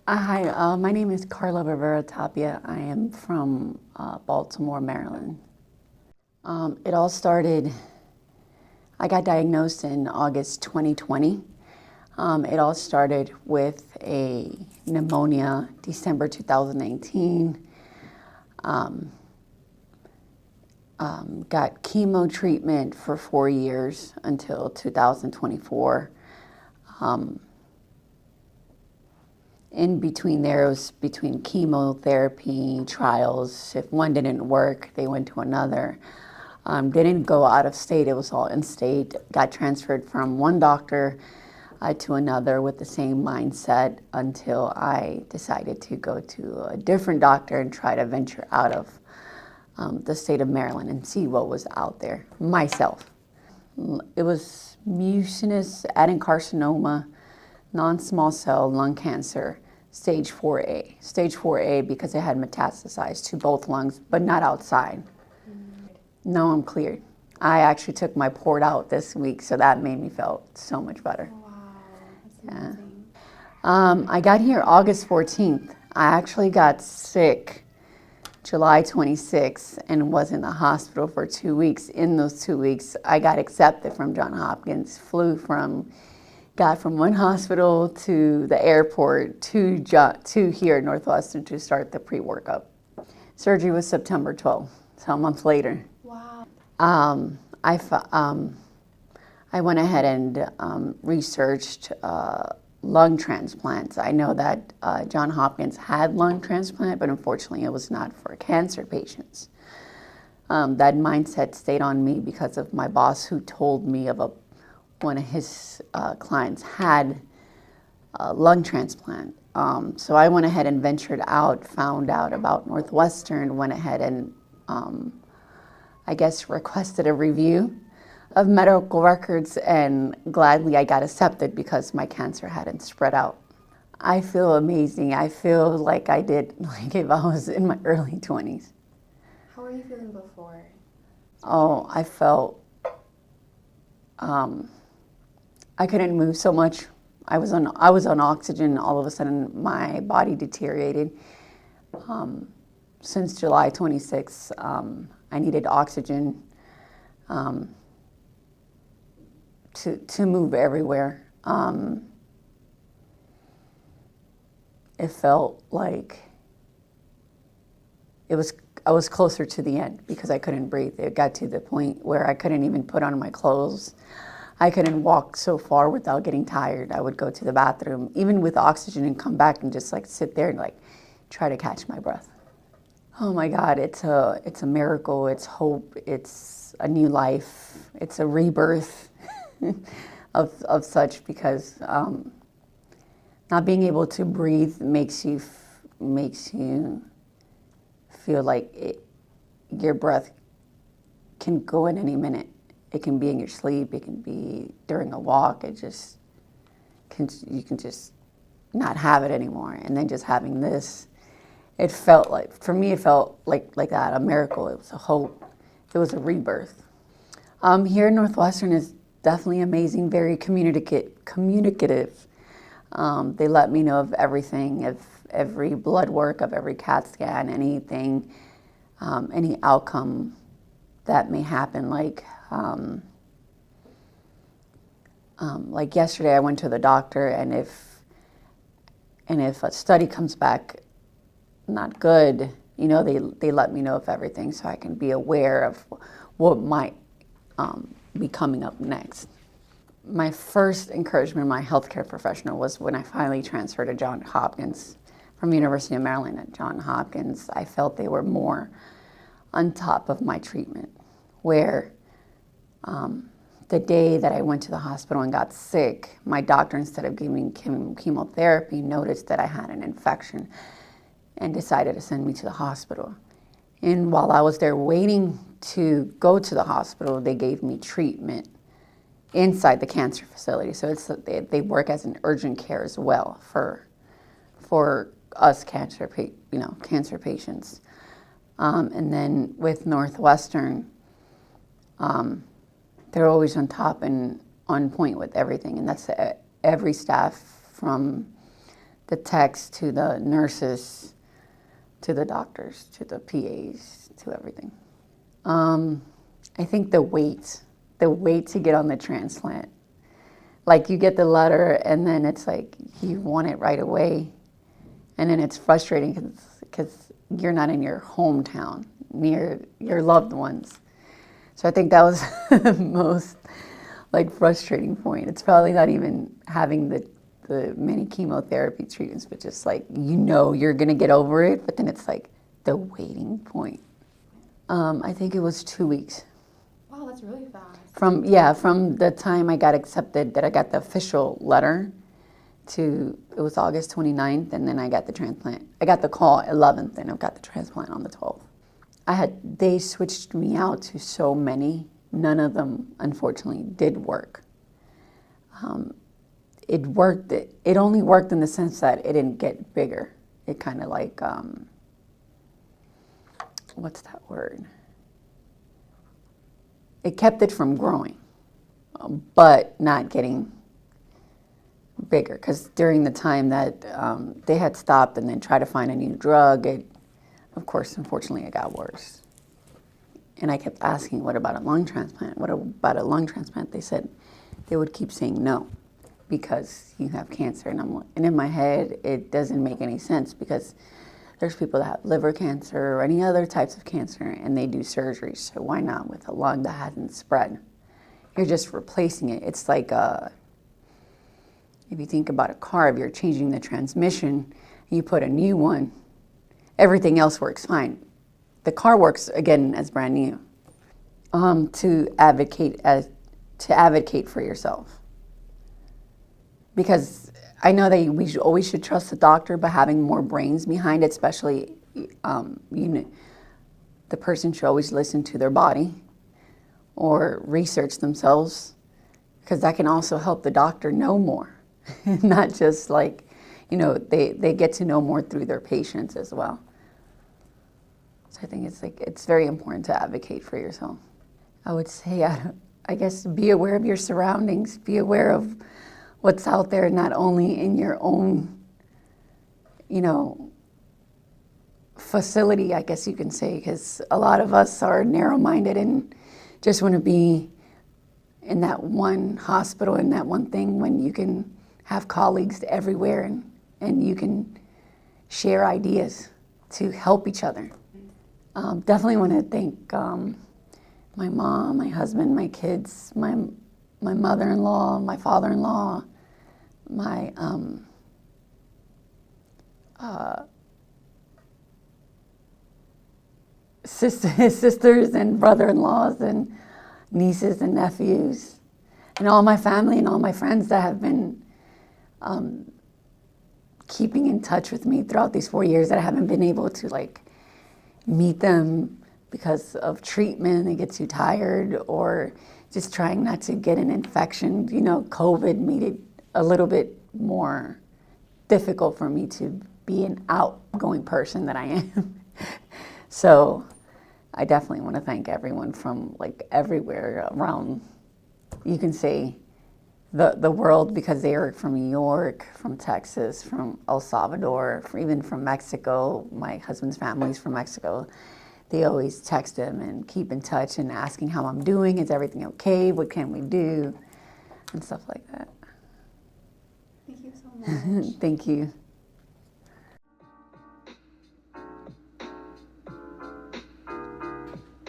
Hi, my name is Carla Tapia. I am from Baltimore, Maryland. It all started, I got diagnosed in August 2020. It all started with a pneumonia, December 2019. Got chemo treatment for 4 years until 2024. In between there, it was between chemotherapy trials. If one didn't work, they went to another. Didn't go out of state, it was all in state. Got transferred from one doctor to another with the same mindset until I decided to go to a different doctor and try to venture out of the state of Maryland and see what was out there myself. It was mucinous adenocarcinoma, non-small cell lung cancer, stage 4A. Stage 4A because it had metastasized to both lungs, but not outside. No, I'm cleared. I actually took my port out this week, so that made me feel so much better. Wow, that's amazing. I got here August 14th. I actually got sick July 26th and was in the hospital for 2 weeks. In those 2 weeks, I got accepted from Johns Hopkins, got from one hospital to the airport to here at Northwestern to start the pre-workup. Surgery was September 12th, so a month later. Wow. I went ahead and researched lung transplants. I know that Johns Hopkins had lung transplant, but unfortunately it was not for cancer patients. That mindset stayed on me because of my boss who told me of one of his clients had a lung transplant. So I went ahead and ventured out, found out about Northwestern, went ahead and I guess requested a review of medical records, and gladly I got accepted because my cancer hadn't spread out. I feel amazing. I feel like I did like if I was in my early 20s. How were you feeling before? Oh, I felt I couldn't move so much. I was on oxygen. All of a sudden, my body deteriorated. Since July 26th, I needed oxygen to move everywhere. It felt like I was closer to the end because I couldn't breathe. It got to the point where I couldn't even put on my clothes. I couldn't walk so far without getting tired. I would go to the bathroom, even with oxygen, and come back and just like sit there and like try to catch my breath. Oh my God, it's a miracle. It's hope. It's a new life. It's a rebirth of such, because not being able to breathe makes you feel like your breath can go in any minute. It can be in your sleep. It can be during a walk. You can just not have it anymore. And then just having this, it felt like, for me, it felt like that, a miracle. It was a hope. It was a rebirth. Here in Northwestern is definitely amazing, very communicative. They let me know of everything, of every blood work, of every CAT scan, anything, any outcome that may happen. Like yesterday, I went to the doctor, and if a study comes back not good, they let me know of everything so I can be aware of what might be coming up next. My first encouragement, my healthcare professional, was when I finally transferred to Johns Hopkins from University of Maryland at Johns Hopkins. I felt they were more on top of my treatment, where the day that I went to the hospital and got sick, my doctor, instead of giving me chemotherapy, noticed that I had an infection and decided to send me to the hospital. And while I was there waiting to go to the hospital, they gave me treatment inside the cancer facility. So they work as an urgent care as well for us cancer patients. And then with Northwestern, they're always on top and on point with everything. And that's every staff, from the techs to the nurses to the doctors to the PAs to everything. I think the wait to get on the transplant. Like you get the letter and then it's like you want it right away. And then it's frustrating because you're not in your hometown near your loved ones. So I think that was the most like frustrating point. It's probably not even having the many chemotherapy treatments, but just like, you're gonna get over it, but then it's like the waiting point. I think it was 2 weeks. Wow, that's really fast. From the time I got accepted, that I got the official letter, to it was August 29th, and then I got the transplant. I got the call 11th, and I got the transplant on the 12th. They switched me out to so many. None of them, unfortunately, did work. It worked. It only worked in the sense that it didn't get bigger. It kind of like, what's that word? It kept it from growing, but not getting bigger. Because during the time that they had stopped and then tried to find a new drug, of course, unfortunately, it got worse. And I kept asking, what about a lung transplant? What about a lung transplant? They said they would keep saying no because you have cancer. And in my head, it doesn't make any sense because there's people that have liver cancer or any other types of cancer and they do surgery. So why not with a lung that hasn't spread? You're just replacing it. It's like if you think about a car, if you're changing the transmission, you put a new one, everything else works fine. The car works again as brand new. To advocate for yourself, because I know that we always should trust the doctor, but having more brains behind it, especially the person should always listen to their body or research themselves, because that can also help the doctor know more, not just like, they get to know more through their patients as well. So I think it's very important to advocate for yourself. I would say, I guess, be aware of your surroundings, be aware of what's out there, not only in your own, facility, I guess you can say, because a lot of us are narrow-minded and just want to be in that one hospital, in that one thing, when you can have colleagues everywhere and you can share ideas to help each other. Definitely want to thank my mom, my husband, my kids, my mother-in-law, my father-in-law, my sisters and brother-in-laws and nieces and nephews, and all my family and all my friends that have been keeping in touch with me throughout these 4 years that I haven't been able to meet them because of treatment. They get too tired or just trying not to get an infection. COVID made it a little bit more difficult for me to be an outgoing person that I am. So I definitely want to thank everyone from everywhere around, you can say, the world, because they are from New York, from Texas, from El Salvador, even from Mexico. My husband's family's from Mexico. They always text him and keep in touch and asking how I'm doing. Is everything okay? What can we do? And stuff like that. Thank you so much. Thank you.